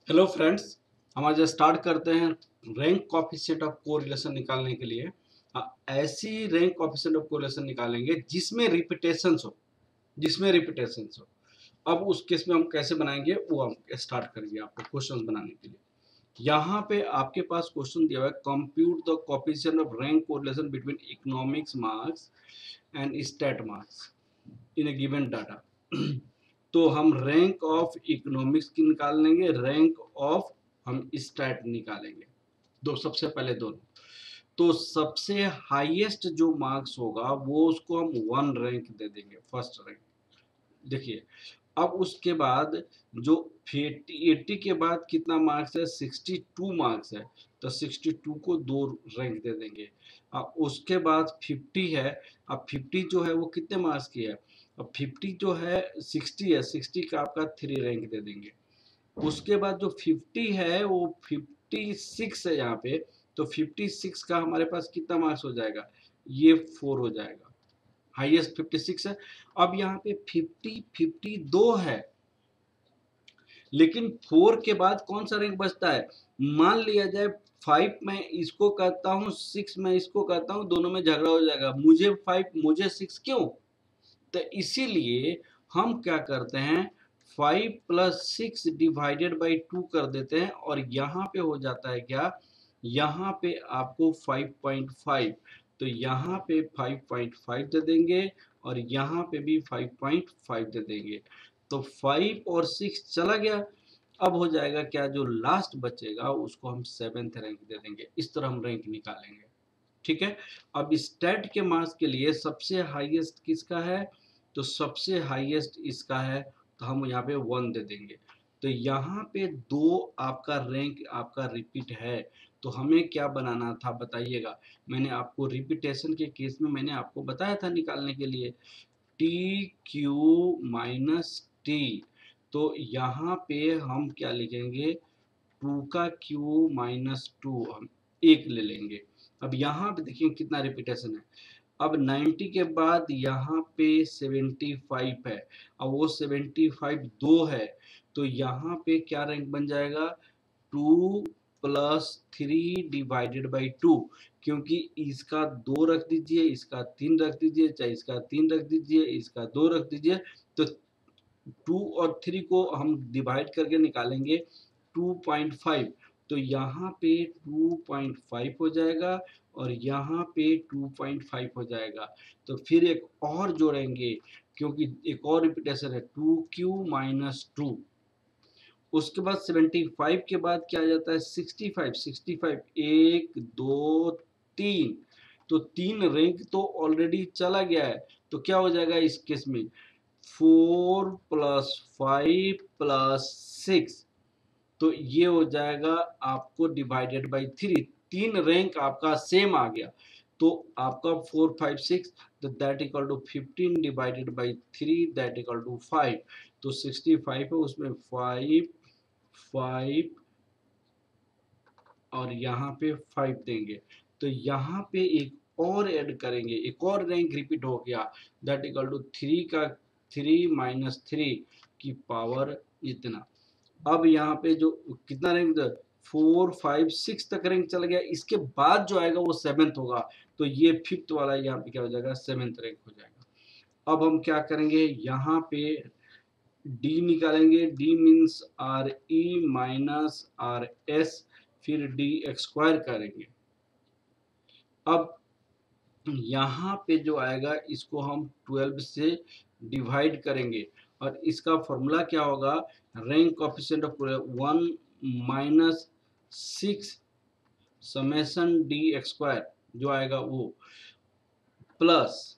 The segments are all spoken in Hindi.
हेलो फ्रेंड्स, हम आज स्टार्ट करते हैं रैंक कोएफिशिएंट ऑफ कोरिलेशन निकालने के लिए। ऐसी रैंक कोएफिशिएंट ऑफ कोरिलेशन निकालेंगे जिसमें रिपीटेशंस हो। अब उस केस में हम कैसे बनाएंगे वो हम स्टार्ट करेंगे आपको क्वेश्चंस बनाने के लिए। यहाँ पे आपके पास क्वेश्चन दिया हुआ है, compute the coefficient of rank correlation between economics marks and stat marks in a given data. तो हम रैंक ऑफ इकोनॉमिक्स की निकाल लेंगे, रैंक ऑफ हम स्टैट निकालेंगे। दो सबसे पहले दोनों। तो सबसे हाईएस्ट जो मार्क्स होगा वो उसको हम 1 रैंक दे देंगे, फर्स्ट रैंक। देखिए, अब उसके बाद जो 80 के बाद कितना मार्क्स है, 62 मार्क्स है, तो 62 को 2 रैंक दे देंगे। अब उसके बाद 50 है। अब 50 जो है वो कितने मार्क्स की है, अब 50 जो है 60 है, 60 का आपका 3 रैंक दे देंगे। उसके बाद जो 50 है वो 56 है यहाँ पे, तो 56 का हमारे पास कितना मार्क्स हो जाएगा, ये 4 हो जाएगा। हाईएस्ट 56 है। अब यहाँ पे 52 है, लेकिन 4 के बाद कौन सा रैंक बचता है। मान लिया जाए 5 मैं इसको कहता हूँ, 6 मैं इसको कहता हूँ, दोनों में झगड़ा हो जाएगा, मुझे 5 मुझे 6 क्यों। तो इसीलिए हम क्या करते हैं, 5 + 6 डिवाइडेड बाई 2 कर देते हैं, और यहाँ पे हो जाता है क्या, यहाँ पे आपको 5.5, तो यहाँ पे 5.5 दे देंगे, और यहाँ पे भी 5.5 दे देंगे। तो 5 और 6 चला गया। अब हो जाएगा क्या, जो लास्ट बचेगा उसको हम 7th रैंक दे देंगे। इस तरह हम रैंक निकालेंगे, ठीक है। अब स्टैट के मार्क्स के लिए सबसे हाईएस्ट किसका है, तो सबसे हाईएस्ट इसका है, तो हम यहाँ पे 1 दे देंगे। तो यहाँ पे 2 आपका रैंक आपका रिपीट है, तो हमें क्या बनाना था बताइएगा। मैंने आपको रिपीटेशन के केस में मैंने आपको बताया था निकालने के लिए, टी क्यू माइनस टी। तो यहाँ पे हम क्या लिखेंगे, 2 का क्यू माइनस 2 हम 1 ले लेंगे। अब यहाँ पे देखिए कितना रिपीटेशन है। अब 90 के बाद यहाँ पे 75 है, अब वो 75 2 है, तो यहाँ पे क्या रैंक बन जाएगा, 2 + 3 डिवाइडेड बाई 2, क्योंकि इसका 2 रख दीजिए, इसका 3 रख दीजिए, चाहे इसका 3 रख दीजिए, इसका 2 रख दीजिए, तो 2 और 3 को हम डिवाइड करके निकालेंगे 2.5, तो यहाँ पे 2.5 हो जाएगा, और यहाँ पे 2.5 हो जाएगा। तो फिर एक और जोड़ेंगे, क्योंकि एक और रिपीटेशन है, 2q माइनस 2। उसके बाद 75 के बाद क्या आ जाता है, 65, 65 1 2 3, तो 3 रैंक तो ऑलरेडी चला गया है, तो क्या हो जाएगा इस केस में, 4 + 5 + 6, तो ये हो जाएगा आपको डिवाइडेड बाई 3। 3 रैंक आपका सेम आ गया, तो आपका 4 5 6, तो that equal to 15 divided by 3, that equal to 5। तो 65 है, उसमें 5 5 और यहाँ पे 5 देंगे, तो यहाँ पे एक और ऐड करेंगे, एक और रैंक रिपीट हो गया, दैट इक्वल टू 3 का 3 माइनस 3 की पावर इतना। अब यहाँ पे जो कितना रैंक, 4 5 6 तक रैंक चला गया, इसके बाद जो आएगा वो 7th होगा, तो ये 5th वाला यहाँ पे क्या हो जाएगा, 7th रैंक हो जाएगा। अब हम क्या करेंगे, यहाँ पे डी निकालेंगे, D means R E minus R S, फिर डी स्क्वायर करेंगे। अब यहाँ पे जो आएगा इसको हम 12 से डिवाइड करेंगे, और इसका फॉर्मूला क्या होगा, rank coefficient of 1 minus 6 summation D square जो आएगा वो, प्लस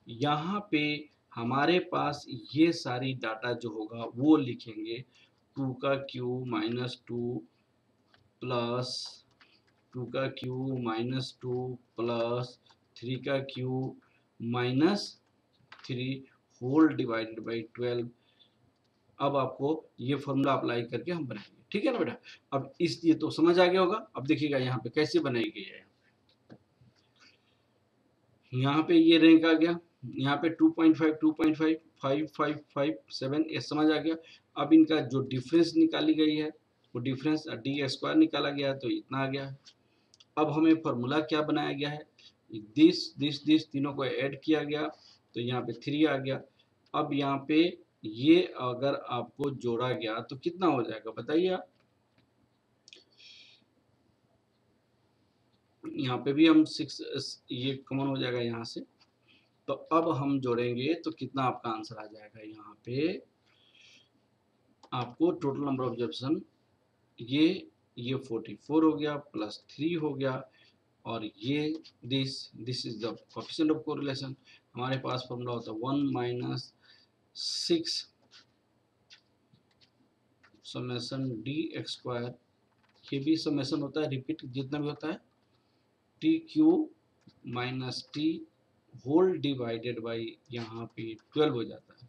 यहाँ पे हमारे पास ये सारी डाटा जो होगा वो लिखेंगे, 2 का क्यू माइनस 2 प्लस 2 का क्यू माइनस 2 प्लस 3 का Q minus 3 whole divided by 12। अब आपको ये फॉर्मूला अप्लाई करके हम बनाएंगे, ठीक है ना बेटा। अब इस ये तो समझ आ गया होगा। अब देखिएगा यहाँ पे कैसे बनाई गई है, यहाँ पे ये रैंक आ गया, यहाँ पे 2.5 2.5 5 5 5 7, ये समझ आ गया। अब इनका जो डिफरेंस निकाली गई है, वो डिफरेंस डी स्क्वायर निकाला गया तो इतना आ गया। अब हमें फॉर्मूला क्या बनाया गया है, दिस तीनों को ऐड किया गया तो यहाँ पे 3 आ गया। अब यहाँ पे ये अगर आपको जोड़ा गया तो कितना हो जाएगा बताइए आप। यहाँ पे भी हम 6 ये कॉमन हो जाएगा यहाँ से। तो अब हम जोड़ेंगे तो कितना आपका आंसर आ जाएगा, यहाँ पे आपको टोटल नंबर ऑफ ऑब्जर्वेशन ये 44 हो गया प्लस 3 हो गया और ये this is the coefficient of correlation. हमारे पास फॉर्मूला होता है 1 minus 6 summation D X square, ये भी समेशन होता है, रिपीट जितना भी होता है, T Q minus T whole divided by यहाँ पे 12 हो जाता है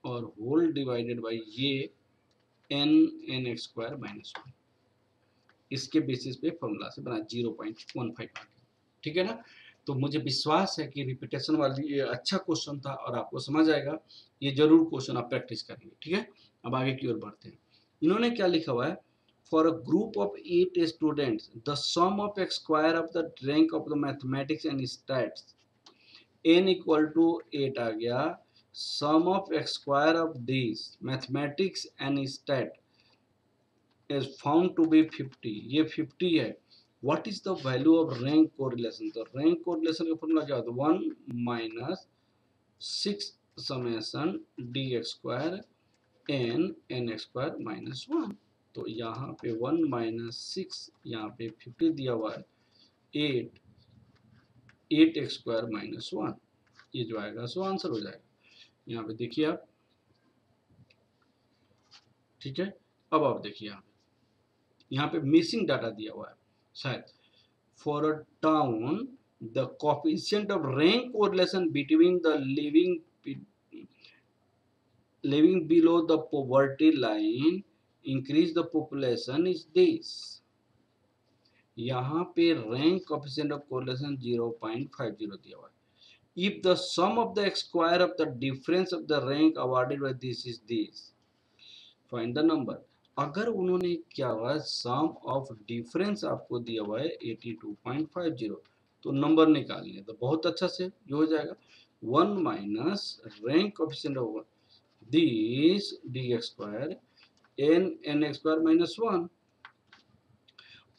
और होल डिवाइडेड बाई ये एन एक्स स्क्वायर माइनस 1, इसके बेसिस पे फॉर्मूला से बना 0.15 आ गया। ठीक है ना। तो मुझे विश्वास है कि रिपीटेशन वाली ये अच्छा क्वेश्चन था और आपको समझ आएगा, ये जरूर क्वेश्चन आप प्रैक्टिस करेंगे। ठीक है, अब आगे की ओर बढ़ते हैं। इन्होंने क्या लिखा हुआ है, for a group of 8 students the sum of x square of the rank of the mathematics and stats n equal to 8 आ गया, sum of x square of this mathematics and stat is found to be 50, ये 50 है। what is the value of rank correlation, तो rank correlation का फॉर्मूला क्या होता है, 1 minus 6 summation D X square N X square minus 1। तो यहाँ पे 1 माइनस 6, यहाँ पे 50 दिया हुआ है, 8 एक्स स्क्वायर माइनस 1, ये जो आएगा सो आंसर हो जाएगा। यहाँ पे देखिए आप, ठीक है। अब आप देखिए यहाँ पे मिसिंग डाटा दिया हुआ है शायद, for a town the coefficient of rank correlation between the living below the poverty line increase the population is this. यहाँ पे रैंक कोएफिशिएंट ऑफ कोरिलेशन 0.50 दिया हुआ है। If the sum of the square of the difference of the rank awarded by this is this, find the number. अगर उन्होंने क्या हुआ, सम ऑफ डिफरेंस आपको दिया हुआ है 82.50, तो नंबर निकालने तो बहुत अच्छा से जो हो जाएगा 1 minus rank coefficient of this D X square N X square minus 1।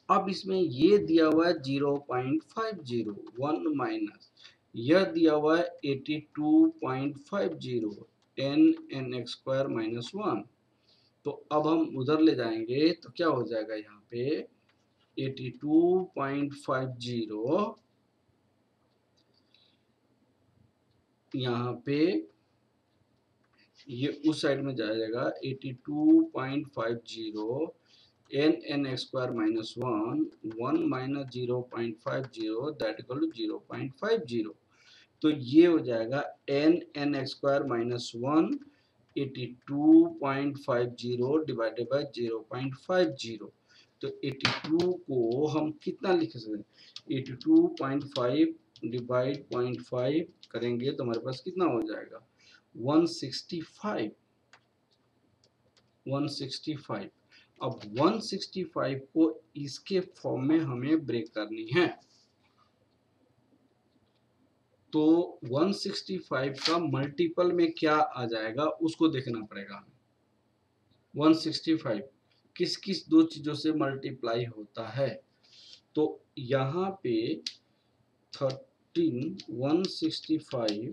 अब इसमें ये दिया हुआ है 0.50, 1 माइनस यह दिया हुआ है 82.50 एन एक्स स्क्वायर माइनस 1। तो अब हम उधर ले जाएंगे तो क्या हो जाएगा, यहाँ पे 82.50 यहाँ पे ये उस साइड में जाएगा 82.50 N X square minus 1 minus 0.50 that equal to 0.50। तो ये हो जाएगा N X square minus 1 82.50 divided by 0.50। तो 82 को हम कितना लिख सकते हैं, 82.5 डिवाइड 0.5 करेंगे तो हमारे पास कितना हो जाएगा 165। अब 165 को इसके फॉर्म में हमें ब्रेक करनी है, तो 165 का मल्टीपल में क्या आ जाएगा उसको देखना पड़ेगा हमें। 165 किस किस दो चीजों से मल्टीप्लाई होता है, तो यहाँ पे 13 165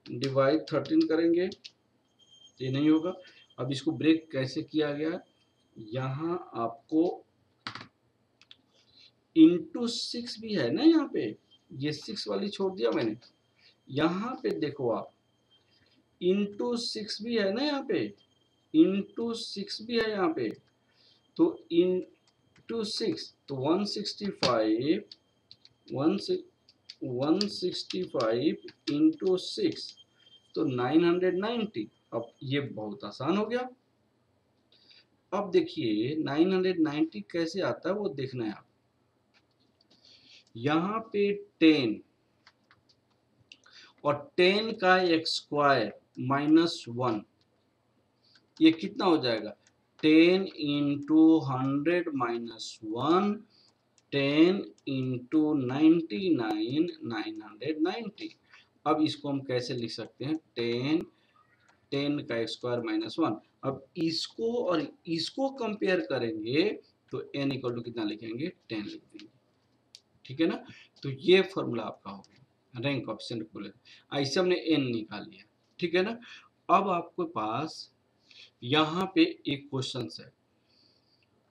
डिवाइड 13 करेंगे, ये नहीं होगा। अब इसको ब्रेक कैसे किया गया, यहाँ आपको इंटू 6 भी है ना, यहाँ पे ये 6 वाली छोड़ दिया मैंने, यहाँ पे देखो आप इंटू 6 भी है ना, यहाँ पे इंटू 6 भी है यहाँ पे, तो इंटू 6 तो 165 इंटू 6 तो 990। अब ये बहुत आसान हो गया। अब देखिए 990 कैसे आता है वो देखना है आप। यहाँ पे 10 और 10 का एक स्क्वायर -1, ये कितना हो जाएगा 10 इंटू 100 -1, 10 इंटू 99 990। अब इसको हम कैसे लिख सकते हैं 10 का स्क्वायर -1। अब इसको और इसको कंपेयर करेंगे तो n इक्वल टू कितना लिखेंगे 10 लिख देंगे, ठीक है ना। तो ये फॉर्मूला आपका हो गया रैंक कोएफिशिएंट को लेकर, ऐसे हमने n निकाल लिया, ठीक है ना। अब आपके पास यहाँ पे एक क्वेश्चन है,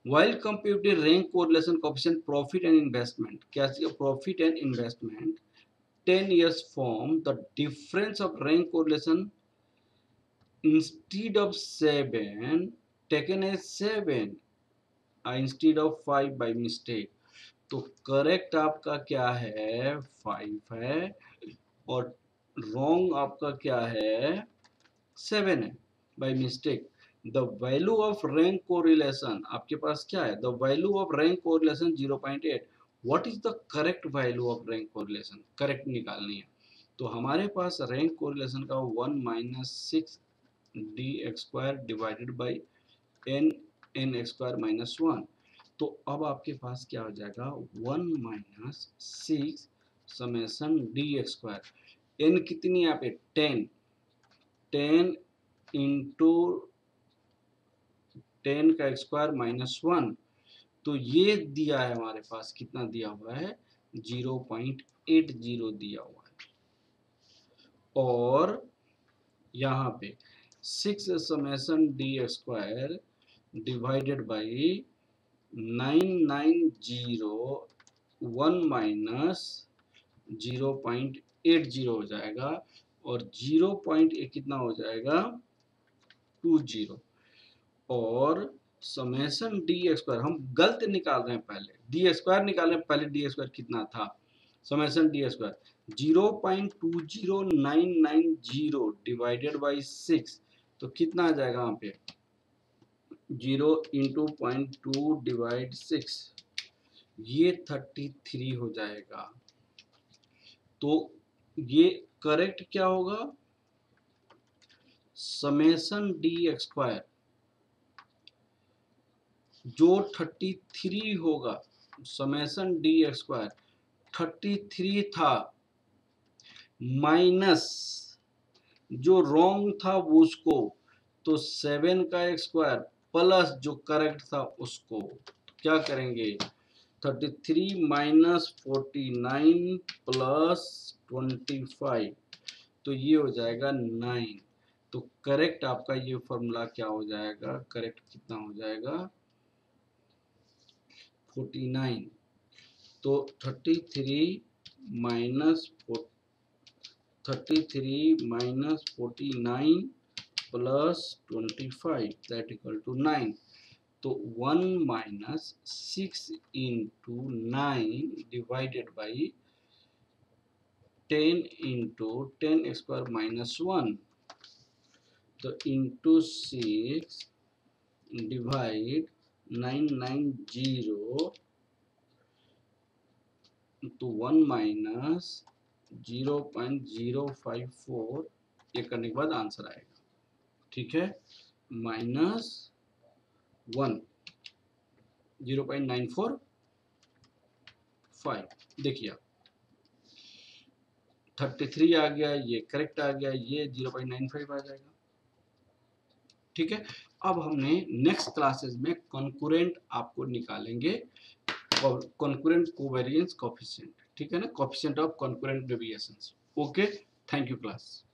while computing rank correlation coefficient profit and investment, क्या profit and investment 10 years form the difference of rank correlation instead of 7 taken as 7 instead of 5 by mistake। तो करेक्ट आपका क्या है 5 है और रॉन्ग आपका क्या है 7 है by mistake. The value of rank correlation आपके पास क्या है, the value of rank correlation 0.8। What is the correct value of rank correlation, correct निकालनी है। तो हमारे पास रैंक कोरिलेशन का 1 minus 6 D X square divided by N X square minus 1। तो अब आपके पास क्या हो जाएगा 1 minus 6 summation D X square, N कितनी है यहाँ पे 10 इंटू 10 का स्क्वायर -1। तो ये दिया है हमारे पास, कितना दिया हुआ है 0.80 दिया हुआ है। और यहाँ पे 6 summation D square divided by 990 1 minus 0.80 हो जाएगा और 0. कितना हो जाएगा 20 और समेसन डी स्क्वायर हम गलत निकाल रहे हैं, पहले डी स्क्वायर निकाल रहे हैं, पहले डी स्क्वायर कितना था summation D square 0.20990 divided by 6। तो कितना आ जाएगा यहाँ पे 0 इंटू 0.2 डिवाइड 6, ये 33 हो जाएगा। तो ये करेक्ट क्या होगा समेसन डी स्क्वायर जो 33 होगा, समेसन डी स्क्वायर 33 था माइनस जो रॉन्ग था वो उसको, तो 7 का स्क्वायर प्लस जो करेक्ट था उसको। तो क्या करेंगे 33 माइनस 49 प्लस 25, तो ये हो जाएगा 9। तो करेक्ट आपका ये फॉर्मूला क्या हो जाएगा, करेक्ट कितना हो जाएगा 49। तो 33 minus 49 plus 25 that equal to 9। तो 1 minus 6 into 9 divided by 10 into 10 square minus 1। तो इंटू 6 डिवाइड 990 तो 1 माइनस 0.054, ये करने के बाद आंसर आएगा, ठीक है -1 0.945। देखिए आप 33 आ गया, ये करेक्ट आ गया, ये 0.95 आ जाएगा, ठीक है। अब हमने नेक्स्ट क्लासेस में कॉन्करेंट आपको निकालेंगे, कॉन्करेंट कोवेरिएंस कोएफिशिएंट, ठीक है ना, coefficient of concurrent deviations. Okay, thank you class.